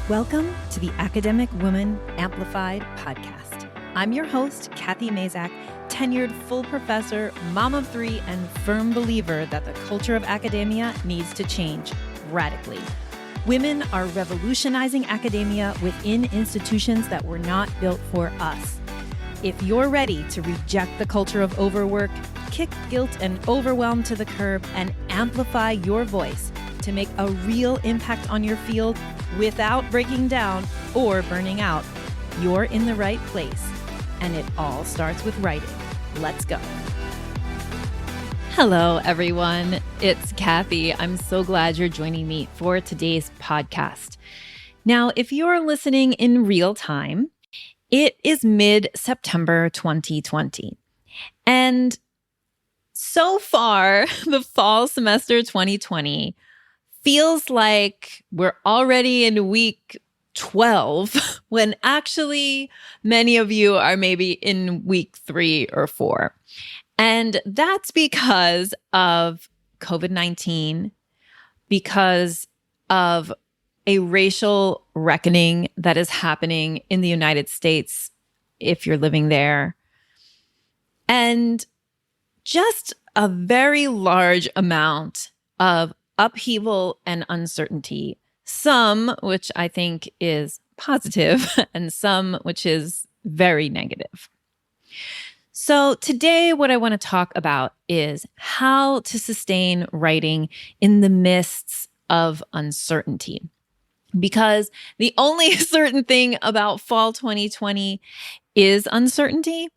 Welcome to the Academic Woman Amplified podcast. I'm your host, Kathy Mazak, tenured full professor, mom of three, and firm believer that the culture of academia needs to change radically. Women are revolutionizing academia within institutions that were not built for us. If you're ready to reject the culture of overwork, kick guilt and overwhelm to the curb, and amplify your voice to make a real impact on your field without breaking down or burning out, you're in the right place. And it all starts with writing. Let's go. Hello, everyone. It's Kathy. I'm so glad you're joining me for today's podcast. Now, if you're listening in real time, it is mid-September 2020. And so far, the fall semester 2020 feels like we're already in week 12 when actually many of you are maybe in week 3 or 4. And that's because of COVID-19, because of a racial reckoning that is happening in the United States, if you're living there, and just a very large amount of upheaval and uncertainty, some which I think is positive and some which is very negative. So today, what I want to talk about is how to sustain writing in the midst of uncertainty. Because the only certain thing about fall 2020 is uncertainty.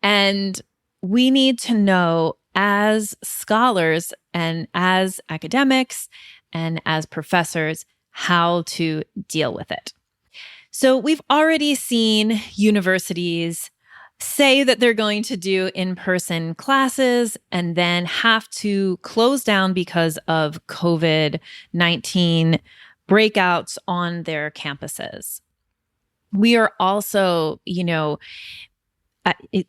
And we need to know as scholars and as academics and as professors how to deal with it. So we've already seen universities say that they're going to do in-person classes and then have to close down because of COVID-19 breakouts on their campuses. We are also,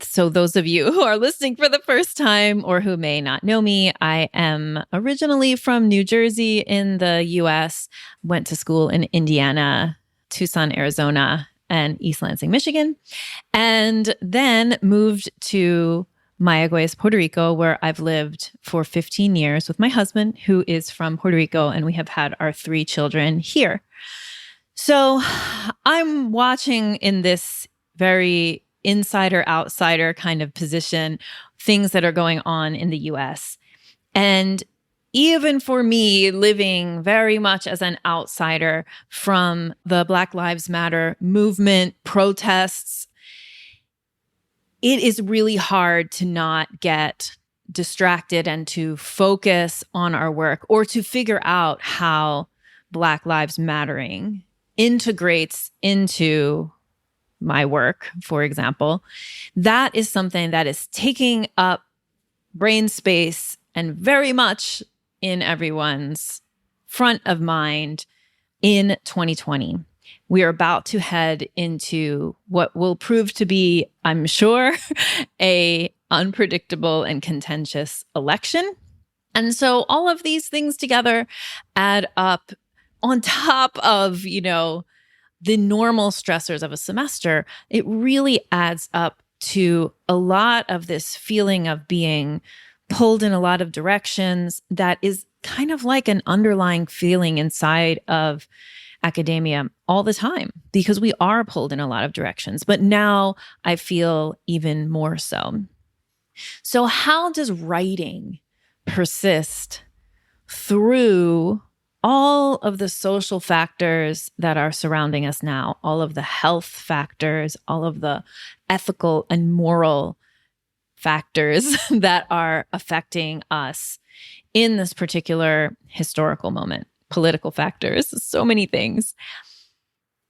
so those of you who are listening for the first time or who may not know me, I am originally from New Jersey in the U.S., went to school in Indiana, Tucson, Arizona, and East Lansing, Michigan, and then moved to Mayagüez, Puerto Rico, where I've lived for 15 years with my husband, who is from Puerto Rico, and we have had our 3 children here. So I'm watching in this very insider-outsider kind of position, things that are going on in the US. And even for me, living very much as an outsider from the Black Lives Matter movement, protests, it is really hard to not get distracted and to focus on our work or to figure out how Black Lives Mattering integrates into my work, for example. That is something that is taking up brain space and very much in everyone's front of mind in 2020. We are about to head into what will prove to be, I'm sure, a unpredictable and contentious election. And so all of these things together add up on top of, the normal stressors of a semester. It really adds up to a lot of this feeling of being pulled in a lot of directions that is kind of like an underlying feeling inside of academia all the time, because we are pulled in a lot of directions. But now I feel even more so. So how does writing persist through all of the social factors that are surrounding us now, all of the health factors, all of the ethical and moral factors that are affecting us in this particular historical moment, political factors, so many things.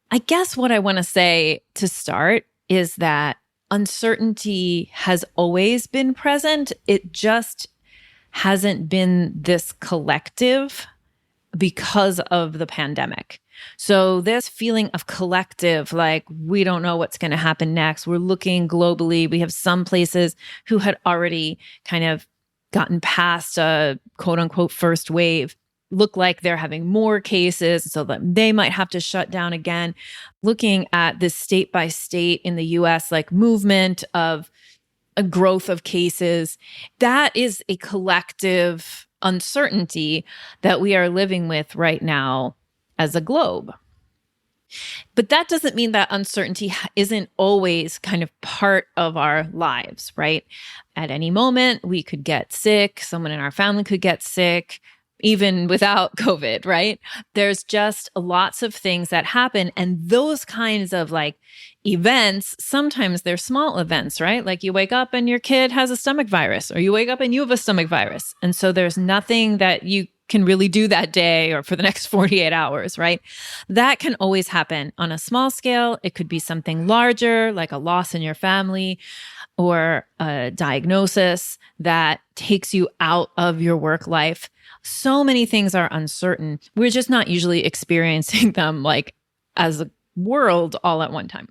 I guess what I want to say to start is that uncertainty has always been present. It just hasn't been this collective because of the pandemic. So this feeling of collective, like we don't know what's going to happen next. We're looking globally. We have some places who had already kind of gotten past a quote unquote first wave. look like they're having more cases, so that they might have to shut down again. Looking at this state by state in the US, like movement of a growth of cases, that is a collective uncertainty that we are living with right now as a globe. But that doesn't mean that uncertainty isn't always kind of part of our lives, right? At any moment, we could get sick, someone in our family could get sick, even without COVID, right? There's just lots of things that happen. And those kinds of like events, sometimes they're small events, right? Like you wake up and your kid has a stomach virus, or you wake up and you have a stomach virus. And so there's nothing that you can really do that day or for the next 48 hours, right? That can always happen on a small scale. It could be something larger, like a loss in your family or a diagnosis that takes you out of your work life. So many things are uncertain. We're just not usually experiencing them like as a world all at one time.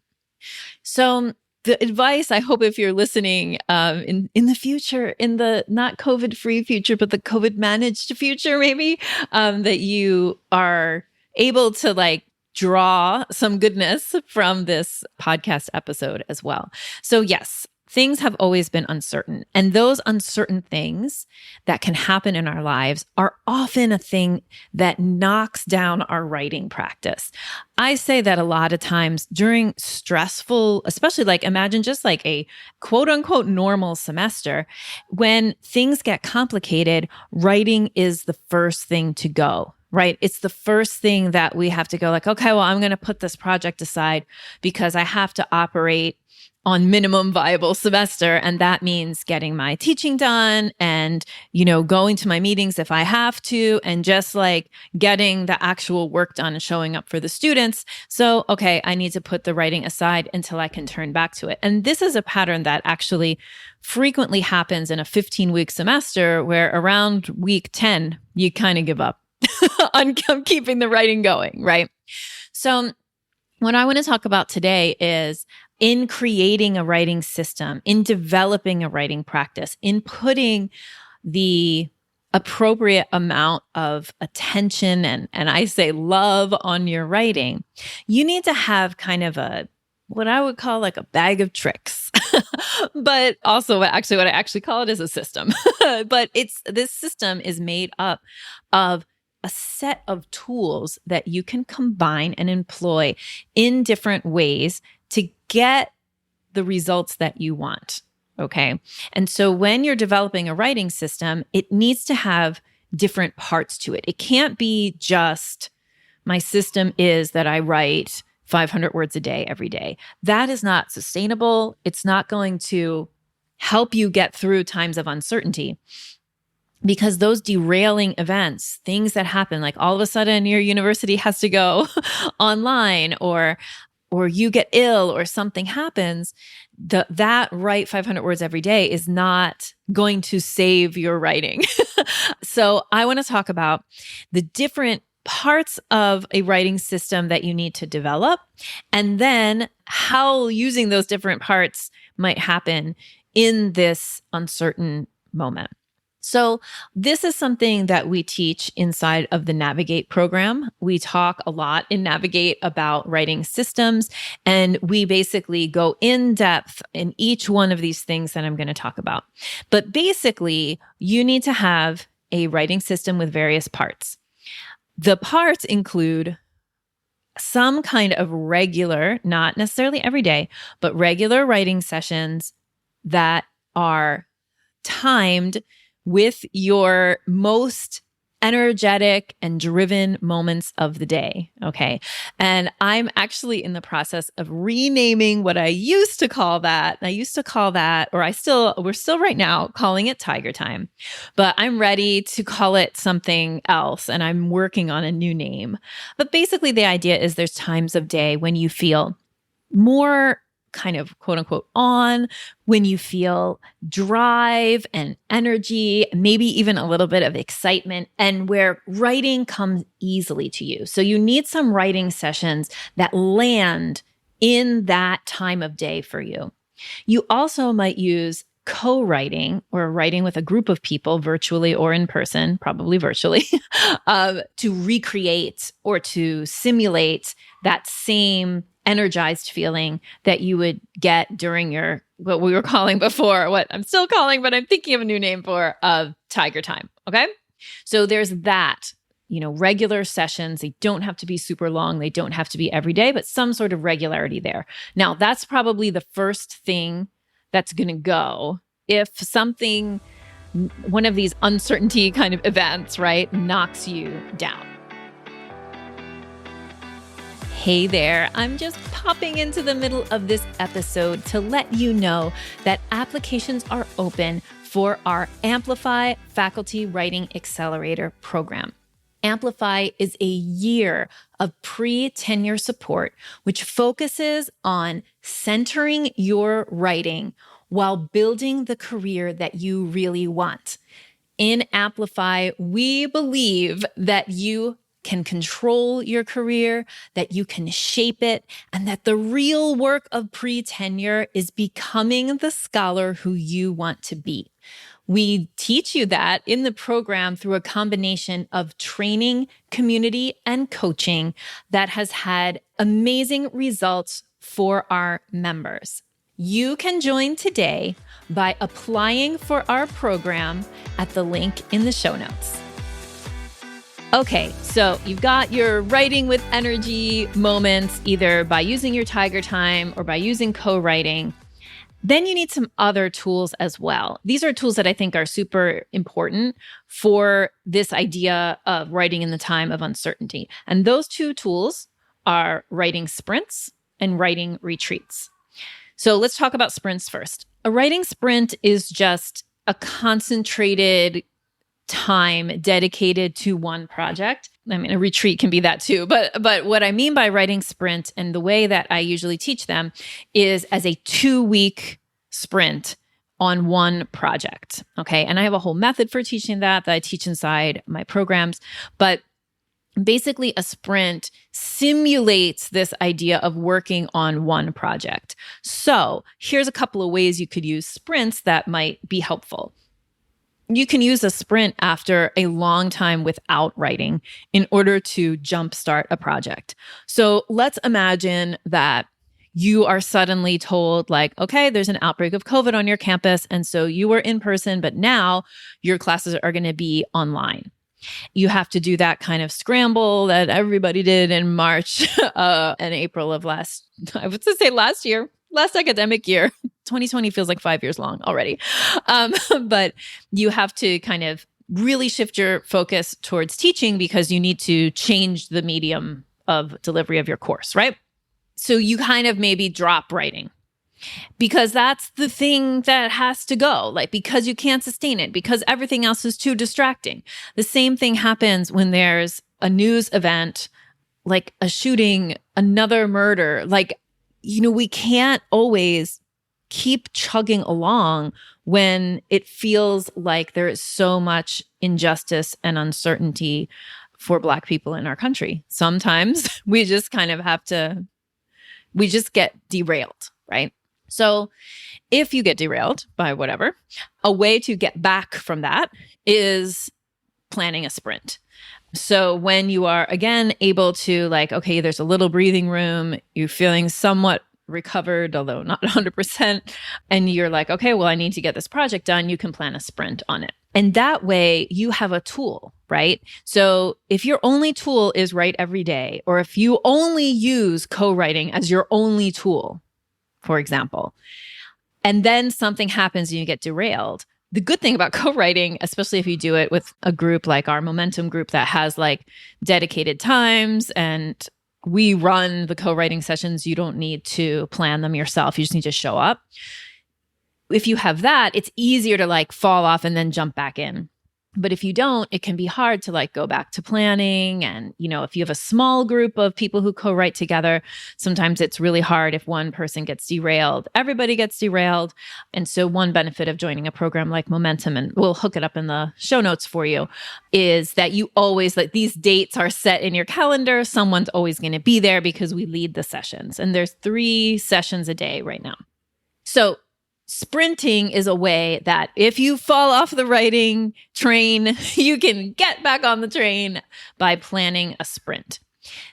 So the advice, I hope if you're listening in the future, in the not COVID-free future, but the COVID-managed future, maybe, that you are able to like draw some goodness from this podcast episode as well. So yes, things have always been uncertain. And those uncertain things that can happen in our lives are often a thing that knocks down our writing practice. I say that a lot of times during stressful, especially like imagine just like a quote unquote normal semester, when things get complicated, writing is the first thing to go. Right? It's the first thing that we have to go like, okay, well, I'm going to put this project aside because I have to operate on minimum viable semester. And that means getting my teaching done and, going to my meetings if I have to, and just like getting the actual work done and showing up for the students. So, okay, I need to put the writing aside until I can turn back to it. And this is a pattern that actually frequently happens in a 15-week semester where around week 10, you kind of give up on keeping the writing going, right? So what I want to talk about today is in creating a writing system, in developing a writing practice, in putting the appropriate amount of attention and I say love on your writing, you need to have kind of what I would call like a bag of tricks, but also what I actually call it is a system. But this system is made up of a set of tools that you can combine and employ in different ways to get the results that you want. Okay. And so when you're developing a writing system, it needs to have different parts to it. It can't be just my system is that I write 500 words a day every day. That is not sustainable. It's not going to help you get through times of uncertainty. Because those derailing events, things that happen, like all of a sudden your university has to go online or you get ill or something happens, that write 500 words every day is not going to save your writing. So I want to talk about the different parts of a writing system that you need to develop, and then how using those different parts might happen in this uncertain moment. So this is something that we teach inside of the Navigate program. We talk a lot in Navigate about writing systems, and we basically go in depth in each one of these things that I'm going to talk about. But basically, you need to have a writing system with various parts. The parts include some kind of regular, not necessarily every day, but regular writing sessions that are timed with your most energetic and driven moments of the day. Okay. And I'm actually in the process of renaming what I used to call that. We're still right now calling it Tiger Time, but I'm ready to call it something else. And I'm working on a new name. But basically the idea is there's times of day when you feel more kind of quote unquote on, when you feel drive and energy, maybe even a little bit of excitement, and where writing comes easily to you. So you need some writing sessions that land in that time of day for you. You also might use co-writing or writing with a group of people virtually or in person, probably virtually, to recreate or to simulate that same energized feeling that you would get during your, what we were calling before, what I'm still calling, but I'm thinking of a new name for, of tiger time. Okay. So there's that, regular sessions. They don't have to be super long. They don't have to be every day, but some sort of regularity there. Now, that's probably the first thing that's going to go if something, one of these uncertainty kind of events, right, knocks you down. Hey there, I'm just popping into the middle of this episode to let you know that applications are open for our Amplify Faculty Writing Accelerator program. Amplify is a year of pre-tenure support, which focuses on centering your writing while building the career that you really want. In Amplify, we believe that you can control your career, that you can shape it, and that the real work of pre-tenure is becoming the scholar who you want to be. We teach you that in the program through a combination of training, community, and coaching that has had amazing results for our members. You can join today by applying for our program at the link in the show notes. Okay, so you've got your writing with energy moments, either by using your tiger time or by using co-writing. Then you need some other tools as well. These are tools that I think are super important for this idea of writing in the time of uncertainty. And those two tools are writing sprints and writing retreats. So let's talk about sprints first. A writing sprint is just a concentrated time dedicated to one project. I mean, a retreat can be that too, but what I mean by writing sprint and the way that I usually teach them is as a 2-week sprint on one project. Okay. And I have a whole method for teaching that I teach inside my programs, but basically a sprint simulates this idea of working on one project. So here's a couple of ways you could use sprints that might be helpful. You can use a sprint after a long time without writing in order to jumpstart a project. So let's imagine that you are suddenly told like, okay, there's an outbreak of COVID on your campus. And so you were in person, but now your classes are going to be online. You have to do that kind of scramble that everybody did in March and April of last year. Last academic year. 2020 feels like 5 years long already. But you have to kind of really shift your focus towards teaching because you need to change the medium of delivery of your course, right? So you kind of maybe drop writing because that's the thing that has to go, like because you can't sustain it, because everything else is too distracting. The same thing happens when there's a news event, like a shooting, another murder, like we can't always keep chugging along when it feels like there is so much injustice and uncertainty for Black people in our country. Sometimes we just kind of we just get derailed, right? So if you get derailed by whatever, a way to get back from that is planning a sprint. So when you are, again, able to okay, there's a little breathing room, you're feeling somewhat recovered, although not 100%, and you're like, okay, well, I need to get this project done, you can plan a sprint on it. And that way you have a tool, right? So if your only tool is write every day, or if you only use co-writing as your only tool, for example, and then something happens and you get derailed, the good thing about co-writing, especially if you do it with a group like our Momentum group that has dedicated times and we run the co-writing sessions, you don't need to plan them yourself. You just need to show up. If you have that, it's easier to fall off and then jump back in. But if you don't, it can be hard to go back to planning. And, if you have a small group of people who co-write together, sometimes it's really hard if one person gets derailed. Everybody gets derailed. And so one benefit of joining a program like Momentum, and we'll hook it up in the show notes for you, is that you always, these dates are set in your calendar. Someone's always going to be there because we lead the sessions. And there's 3 sessions a day right now. So Sprinting is a way that if you fall off the writing train, you can get back on the train by planning a sprint.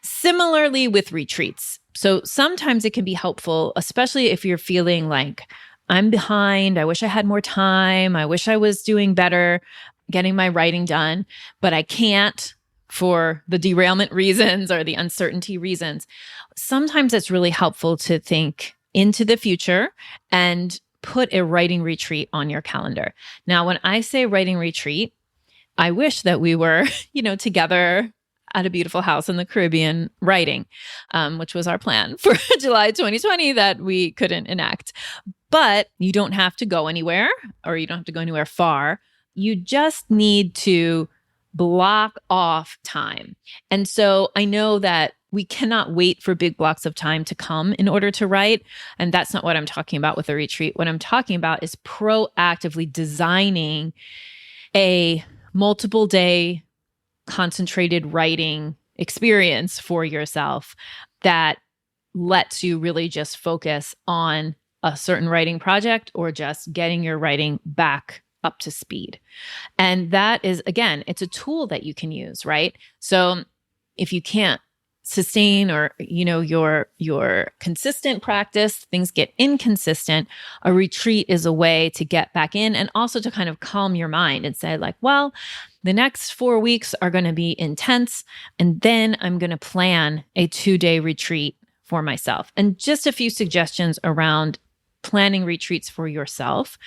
Similarly with retreats. So sometimes it can be helpful, especially if you're feeling like I'm behind. I wish I had more time. I wish I was doing better getting my writing done, but I can't for the derailment reasons or the uncertainty reasons. Sometimes it's really helpful to think into the future and put a writing retreat on your calendar. Now, when I say writing retreat, I wish that we were, together at a beautiful house in the Caribbean writing, which was our plan for July 2020 that we couldn't enact. But you don't have to go anywhere, or you don't have to go anywhere far. You just need to block off time. And so I know that we cannot wait for big blocks of time to come in order to write. And that's not what I'm talking about with a retreat. What I'm talking about is proactively designing a multiple day concentrated writing experience for yourself that lets you really just focus on a certain writing project or just getting your writing back up to speed. And that is, again, it's a tool that you can use, right? So if you can't sustain or, your consistent practice, things get inconsistent, a retreat is a way to get back in and also to kind of calm your mind and say like, well, the next 4 weeks are going to be intense. And then I'm going to plan a 2-day retreat for myself. And just a few suggestions around planning retreats for yourself.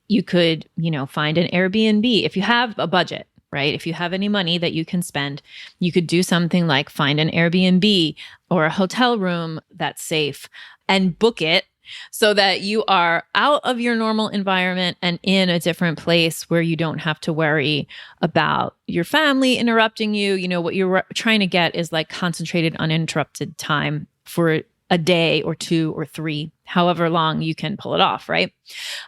You could, find an Airbnb if you have a budget, right? If you have any money that you can spend, you could do something like find an Airbnb or a hotel room that's safe and book it so that you are out of your normal environment and in a different place where you don't have to worry about your family interrupting you. What you're trying to get is like concentrated, uninterrupted time for a day or 2 or 3, however long you can pull it off, right?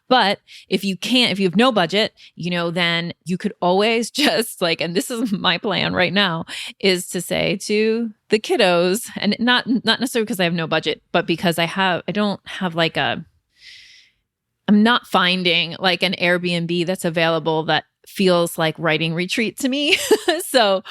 But if you have no budget, then you could always just and this is my plan right now, is to say to the kiddos, and not necessarily because I have no budget, but because I'm not finding like an Airbnb that's available that feels like writing retreat to me. So,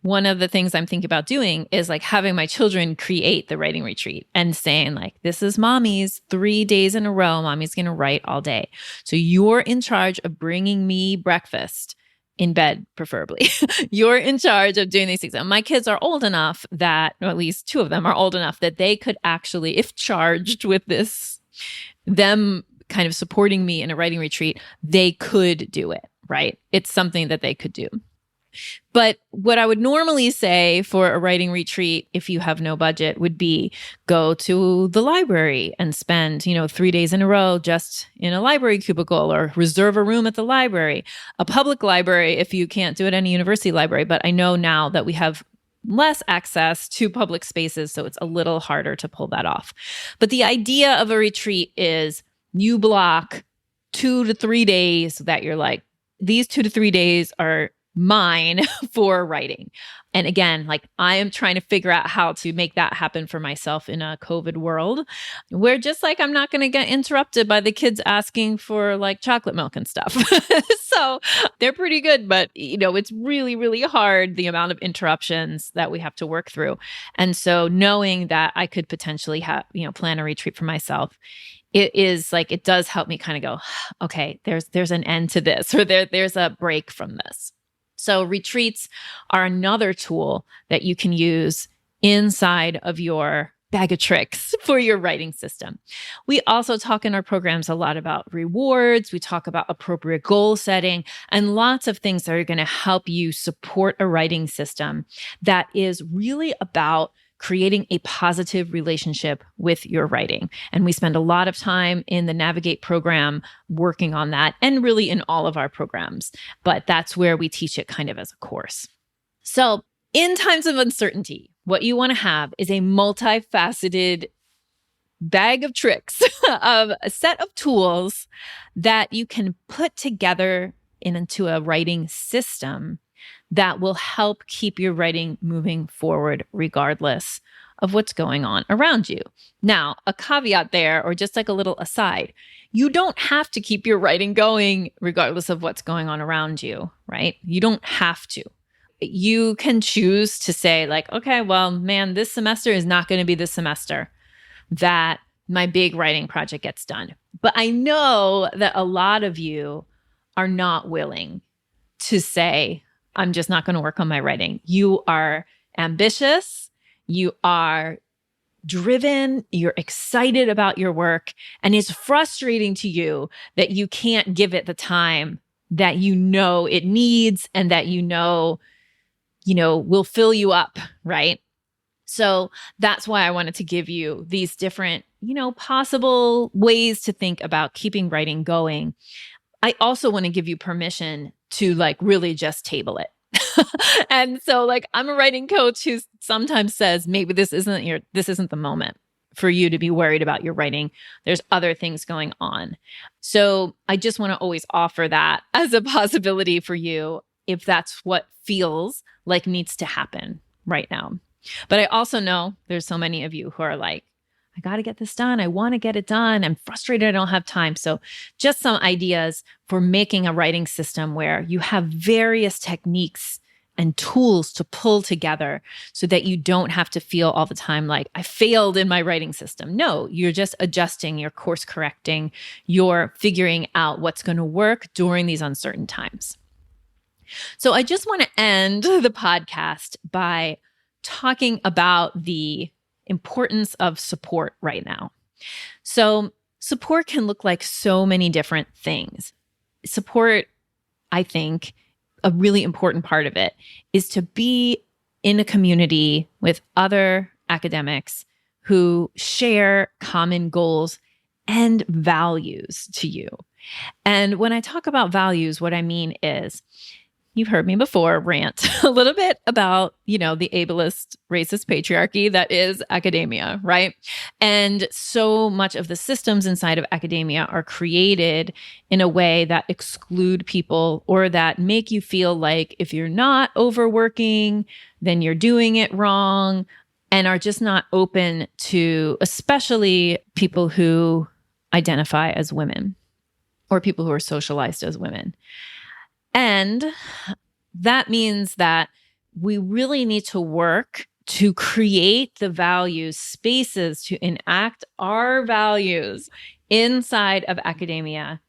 one of the things I'm thinking about doing is like having my children create the writing retreat and saying like, this is mommy's 3 days in a row. Mommy's going to write all day. So you're in charge of bringing me breakfast in bed, preferably. You're in charge of doing these things. And my kids are old enough that, or at least 2 of them are old enough that they could actually, if charged with this, them kind of supporting me in a writing retreat, they could do it, right? It's something that they could do. But what I would normally say for a writing retreat, if you have no budget, would be go to the library and spend, 3 days in a row just in a library cubicle, or reserve a room at the library, a public library if you can't do it at any university library. But I know now that we have less access to public spaces, so it's a little harder to pull that off. But the idea of a retreat is you block 2 to 3 days that you're like, these 2 to 3 days are mine for writing. And again, I am trying to figure out how to make that happen for myself in a COVID world where just I'm not going to get interrupted by the kids asking for chocolate milk and stuff. So they're pretty good, but it's really, really hard, the amount of interruptions that we have to work through. And so knowing that I could potentially have, plan a retreat for myself, it does help me kind of go, okay, there's an end to this, or there's a break from this. So retreats are another tool that you can use inside of your bag of tricks for your writing system. We also talk in our programs a lot about rewards. We talk about appropriate goal setting and lots of things that are going to help you support a writing system that is really about creating a positive relationship with your writing. And we spend a lot of time in the Navigate program working on that, and really in all of our programs. But that's where we teach it kind of as a course. So in times of uncertainty, what you want to have is a multifaceted bag of tricks, of a set of tools that you can put together into a writing system that will help keep your writing moving forward regardless of what's going on around you. Now, a caveat there, or just like a little aside, you don't have to keep your writing going regardless of what's going on around you, right? You don't have to. You can choose to say like, okay, well, man, this semester is not going to be the semester that my big writing project gets done. But I know that a lot of you are not willing to say, I'm just not going to work on my writing. You are ambitious. You are driven. You're excited about your work. And it's frustrating to you that you can't give it the time that you know it needs and that you know, will fill you up, right? So that's why I wanted to give you these different, possible ways to think about keeping writing going. I also want to give you permission to like really just table it. And so like I'm a writing coach who sometimes says maybe this isn't the moment for you to be worried about your writing. There's other things going on. So I just want to always offer that as a possibility for you if that's what feels like needs to happen right now. But I also know there's so many of you who are like, I got to get this done. I want to get it done. I'm frustrated. I don't have time. So just some ideas for making a writing system where you have various techniques and tools to pull together so that you don't have to feel all the time like I failed in my writing system. No, you're just adjusting, you're course correcting, you're figuring out what's going to work during these uncertain times. So I just want to end the podcast by talking about the importance of support right now. So support can look like so many different things. Support, I think, a really important part of it is to be in a community with other academics who share common goals and values to you. And when I talk about values, what I mean is, you've heard me before rant a little bit about, the ableist, racist patriarchy that is academia, right? And so much of the systems inside of academia are created in a way that exclude people or that make you feel like if you're not overworking, then you're doing it wrong, and are just not open to especially people who identify as women or people who are socialized as women. And that means that we really need to work to create the values, spaces to enact our values inside of academia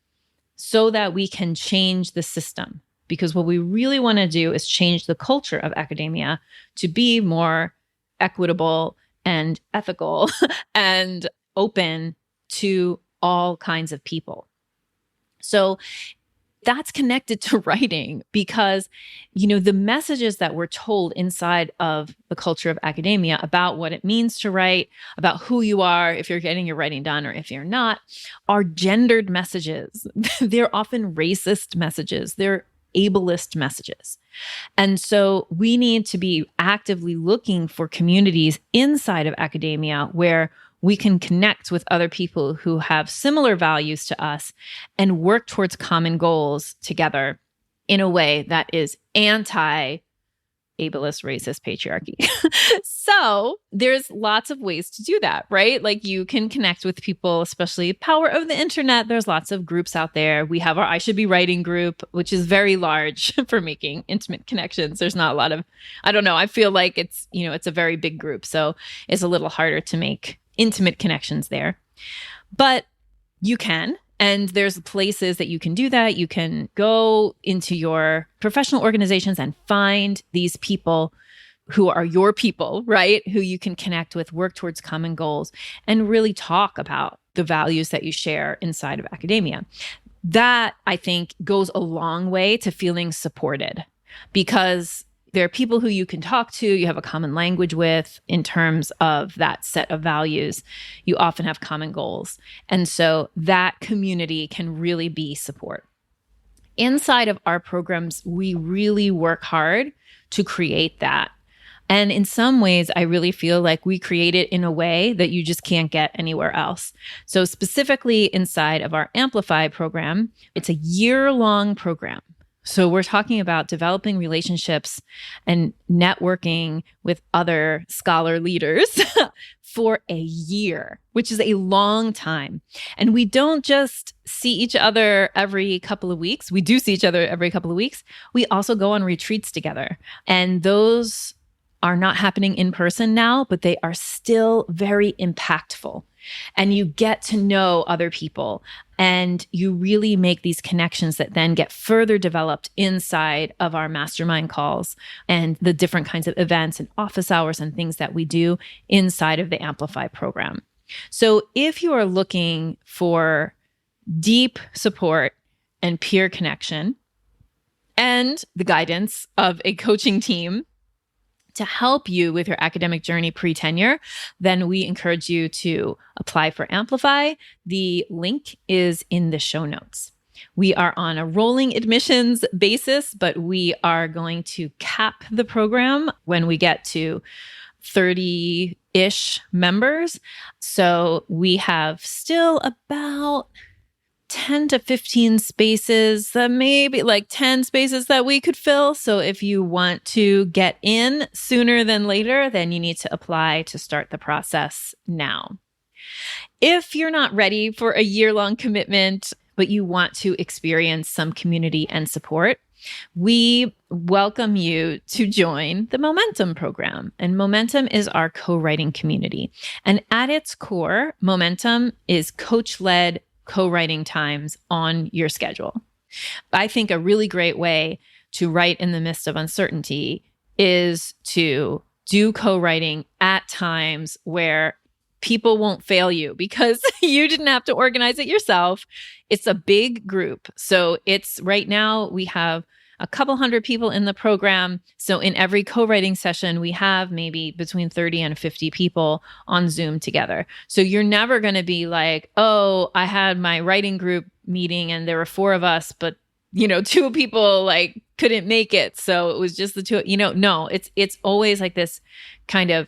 so that we can change the system. Because what we really want to do is change the culture of academia to be more equitable and ethical and open to all kinds of people. So that's connected to writing because, the messages that we're told inside of the culture of academia about what it means to write, about who you are, if you're getting your writing done or if you're not, are gendered messages. They're often racist messages. They're ableist messages. And so we need to be actively looking for communities inside of academia where we can connect with other people who have similar values to us and work towards common goals together in a way that is anti-ableist, racist patriarchy. So there's lots of ways to do that, right? Like you can connect with people, especially power of the internet. There's lots of groups out there. We have our I Should Be Writing group, which is very large for making intimate connections. There's not a lot of, I don't know, I feel like it's, it's a very big group. So it's a little harder to make intimate connections there. But you can, and there's places that you can do that. You can go into your professional organizations and find these people who are your people, right? Who you can connect with, work towards common goals, and really talk about the values that you share inside of academia. That, I think, goes a long way to feeling supported because there are people who you can talk to, you have a common language with in terms of that set of values. You often have common goals. And so that community can really be support. Inside of our programs, we really work hard to create that. And in some ways, I really feel like we create it in a way that you just can't get anywhere else. So specifically inside of our Amplify program, it's a year-long program. So we're talking about developing relationships and networking with other scholar leaders for a year, which is a long time. And we don't just see each other every couple of weeks. We do see each other every couple of weeks. We also go on retreats together. And those are not happening in person now, but they are still very impactful. And you get to know other people and you really make these connections that then get further developed inside of our mastermind calls and the different kinds of events and office hours and things that we do inside of the Amplify program. So if you are looking for deep support and peer connection and the guidance of a coaching team to help you with your academic journey pre-tenure, then we encourage you to apply for Amplify. The link is in the show notes. We are on a rolling admissions basis, but we are going to cap the program when we get to 30-ish members. So we have still about 10 to 15 spaces, maybe like 10 spaces that we could fill. So if you want to get in sooner than later, then you need to apply to start the process now. If you're not ready for a year-long commitment, but you want to experience some community and support, we welcome you to join the Momentum program. And Momentum is our co-writing community. And at its core, Momentum is coach-led co-writing times on your schedule. I think a really great way to write in the midst of uncertainty is to do co-writing at times where people won't fail you because you didn't have to organize it yourself. It's a big group. So it's right now we have a couple hundred people in the program. So in every co-writing session, we have maybe between 30 and 50 people on Zoom together. So you're never going to be like, oh, I had my writing group meeting and there were 4 of us, but 2 people like couldn't make it. So it was just the 2, no, it's always like this kind of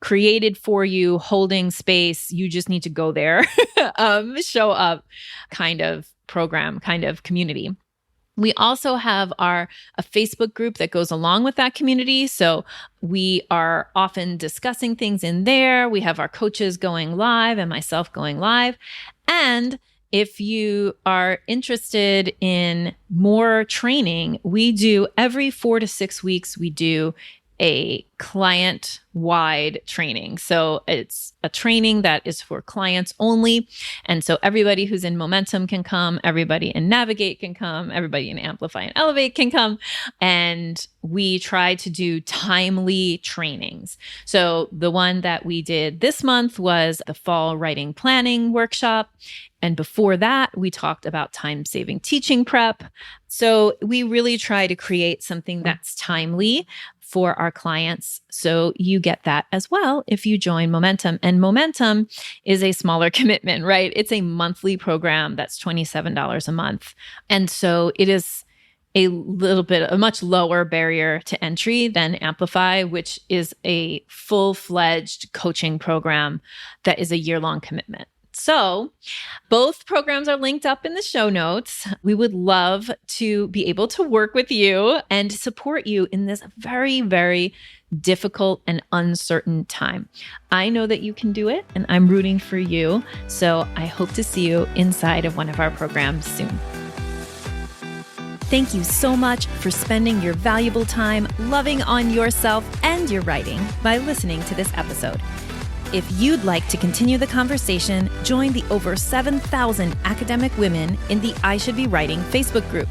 created for you, holding space. You just need to go there, show up kind of program, kind of community. We also have a Facebook group that goes along with that community. So we are often discussing things in there. We have our coaches going live and myself going live. And if you are interested in more training, we do every 4 to 6 weeks, we do a client-wide training. So it's a training that is for clients only. And so everybody who's in Momentum can come, everybody in Navigate can come, everybody in Amplify and Elevate can come. And we try to do timely trainings. So the one that we did this month was the fall writing planning workshop. And before that, we talked about time-saving teaching prep. So we really try to create something that's timely for our clients. So you get that as well if you join Momentum. And Momentum is a smaller commitment, right? It's a monthly program that's $27 a month. And so it is a much lower barrier to entry than Amplify, which is a full-fledged coaching program that is a year-long commitment. So both programs are linked up in the show notes. We would love to be able to work with you and support you in this very, very difficult and uncertain time. I know that you can do it, and I'm rooting for you. So I hope to see you inside of one of our programs soon. Thank you so much for spending your valuable time loving on yourself and your writing by listening to this episode. If you'd like to continue the conversation, join the over 7,000 academic women in the I Should Be Writing Facebook group.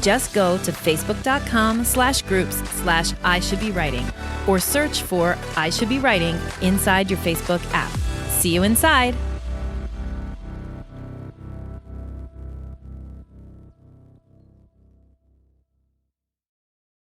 Just go to facebook.com/groups/I Should Be Writing or search for I Should Be Writing inside your Facebook app. See you inside.